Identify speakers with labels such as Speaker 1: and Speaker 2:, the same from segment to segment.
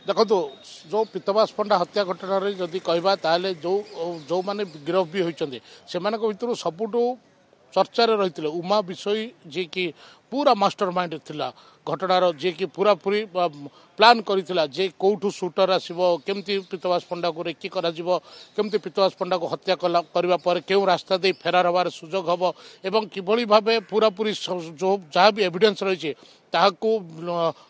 Speaker 1: देखो जो पीतवास पंडा हत्या घटना जदि कहवा ताले जो माने गिरफ भी होती से भर सबुठ चर्चार रही उमा विषय जी की पूरा मास्टर माइंड थिला घटनार जी की पूरा पूरी प्लान करथिला जे कोठू शूटर आसीबो केमती पीतवास पंडा को रेकी करा जीवो केमती पीतवास पंडा को हत्या करबा पर केउ रास्ता दे फेरार हबार सुजोग हबो एवं किभली भाबे पूरा पूरी जो जहाँ भी एविडेंस रही ताहाको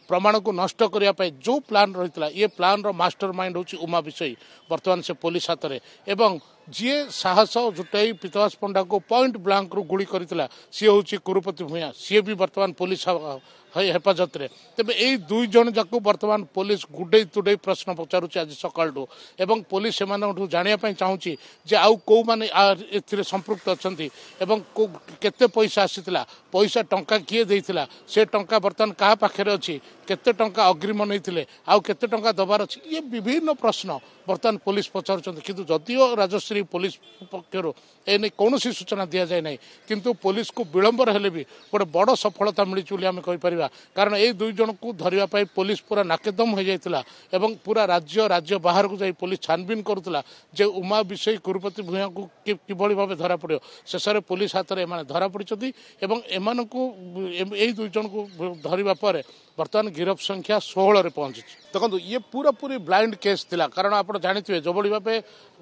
Speaker 1: प्रमाण को नष्ट करने पाई जो प्लान रही ये प्लान रो मास्टर माइंड होची उमा विषय वर्तमान से पुलिस हाथ में एवं जी साहस जुटाई पीतवास पंडा को पॉइंट ब्लांक रू गुड़ी करथिला सी होची कुरुपति भूया सी भी वर्तमान पुलिस हेफाजत रे तेबे एई दुई जन जाको वर्तमान पुलिस गुडे तुडे प्रश्न पचारुची आज सकाळटू एवं पुलिस सेमानठू जानिया पई चाहूची जे आउ को माने एथिरे संपृक्त अछंती एवं केते पैसा आसीतिला पैसा टंका किए देइतिला से टंका वर्तमान कहा पाखरे अछि केते टंका अग्रिम नैथिले आउ केते टंका दबार अछि ये विभिन्न प्रश्न वर्तमान पुलिस पचारुचंती किंतु जदियो राजश्री पुलिस पक्षर एने कौन सूचना दि जाए ना किंतु पुलिस को विलंबर हेले भी गोटे बड़ सफलता मिली बोली आम कहीपर कारण ये दुई जन को धरने पुलिस पूरा नाकेदम हो जाता एवं पूरा राज्य बाहर को जाई पुलिस छानबीन करुला जे उमा विषय कुरुपति भूया को किभली भाव धरा पड़ो शेष में पुलिस हाथ में धरा पड़ी एवं एम को दुई जन को धरवा पर बर्तमान गिरफ संख्या 16 पहुंची देखो ये पूरा पूरी ब्लाइंड केस थिला कारण आप जानते जो भाव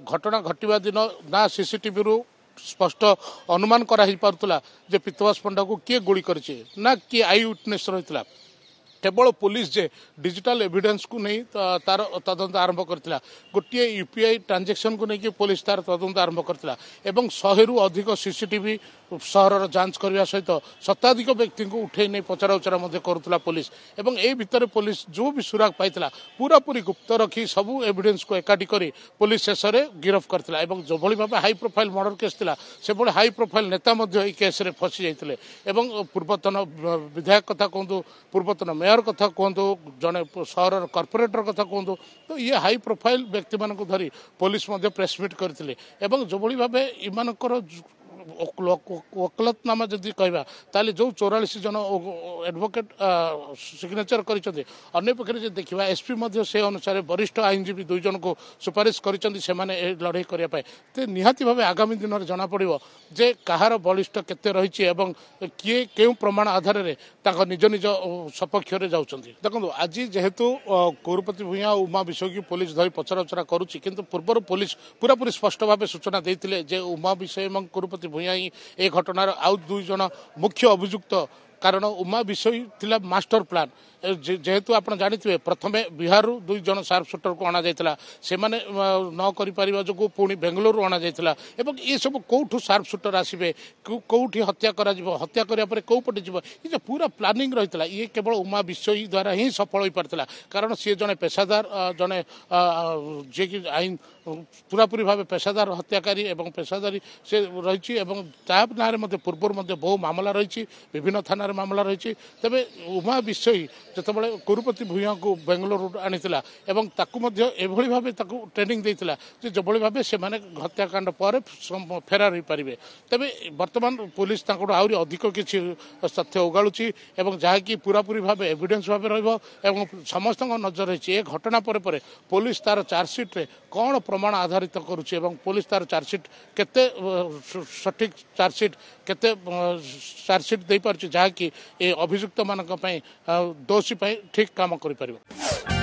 Speaker 1: घटना घटवा दिन ना सीसीटीवी रु स्पष्ट अनुमान करा पारुला जे पीतवास पंडा को किए गुड़ी करिछि ना किए आई विटनेस रही केवल पुलिस जे डिजिटल एविडेंस को नहीं तार तदंत आरंभ करथिला गोटे यूपीआई ट्रांजैक्शन को नहीं पुलिस तार तदंत आरंभ करथिला एवं 100 रु अधिक सीसीटीवी सहर जांच करने सहित शताधिक व्यक्ति को उठे नहीं पचरा उचरा करुला पुलिस एवं ए भितर पुलिस जो भी सुराग पाइला पूरा पूरी गुप्त रखी सबू एविडेंस को एकाठी करी पुलिस शेष में गिरफ करथिला एवं जो भली भाव हाई प्रोफाइल मर्डर केस थिला से भली हाई प्रोफाइल नेता मध्य केस रे फसी जाइतिले एवं पूर्वतन विधायक कथा कहतु पूर्वतन मेयर कथा कहतु जड़े सहर कॉर्पोरेटर कथा कहतु तो ये हाई प्रोफाइल व्यक्ति मान धरी पुलिस प्रेस मीट करथिले एवं जो भली भाव इमानकर वकालतनामा जदि कहवा ताले जो 44 जन एडवोकेट सिग्नेचर करछन्ते अन्य पक्षरे देखा एसपी से अनुसार वरिष्ठ आईनजीवी दुई जन को सुपारिश करछन्ते लड़ाई करने तो निहाती भाव आगामी दिन में जना पड़ो जे कहार बलिष्ठ केते रही एवं किए केउ प्रमाण आधार में निज निज सपक्ष जाउछन्ते देखो आज जेहेतु कुरुपति भूया उमा विषय की पुलिस धरी पचराउचरा करुच्ची किंतु पूर्व पुलिस पूरा पूरी स्पष्ट भाव सूचना देते जे उमा विषय एवं कुरुपति भूया ए घटनार आउ दुई जन मुख्य अभियुक्त कारण उमा विषय थिला मास्टर प्लान जेहेतु आप जानते प्रथमे बिहार दुई जन सार्प शूटर को अणा जाइला से माने न करि परिबा जो पुणी बेंगलोर अणा जाइला एवं ये सब कोठू सार्प शूटर आसीबे कोठी हत्या करा जिवो हत्या करिया परे को पटे जिवो ये पूरा प्लानिंग रहितला ये केवल उमा विषय द्वारा ही सफल हो पारथिला कारण सी जने पेशादार जने जे कि आईन पूरा पूरी भाव पेशादार हत्याकारी एवं पेशादारी से रही एवं तार ना पूर्व बहु मामला रही विभिन्न थाना मामला रही तेरे उमा विषय जितेबाला कुरुपति भूया को बेंगलोर आनी एवं एभली भाव ट्रेनिंग देता जो भाव से हत्याकांड पर फेरार हो पारे तेरे बर्तमान पुलिस आहरी अधिक किसी तथ्य उगाड़ी और जहाँकि पूरा पूरी भाव एविडेंस भाव रही समस्त नजर रही है घटना पर पुलिस तार चार्जसीट रे कौन प्रमाण आधारित करुच्ची पुलिस तार चार्जसीट केते सठिक चार्जसीट केते चार्जसीट दे पारुछि जहाँकि अभियुक्त मानक दोषी ठीक काम करि परिबो।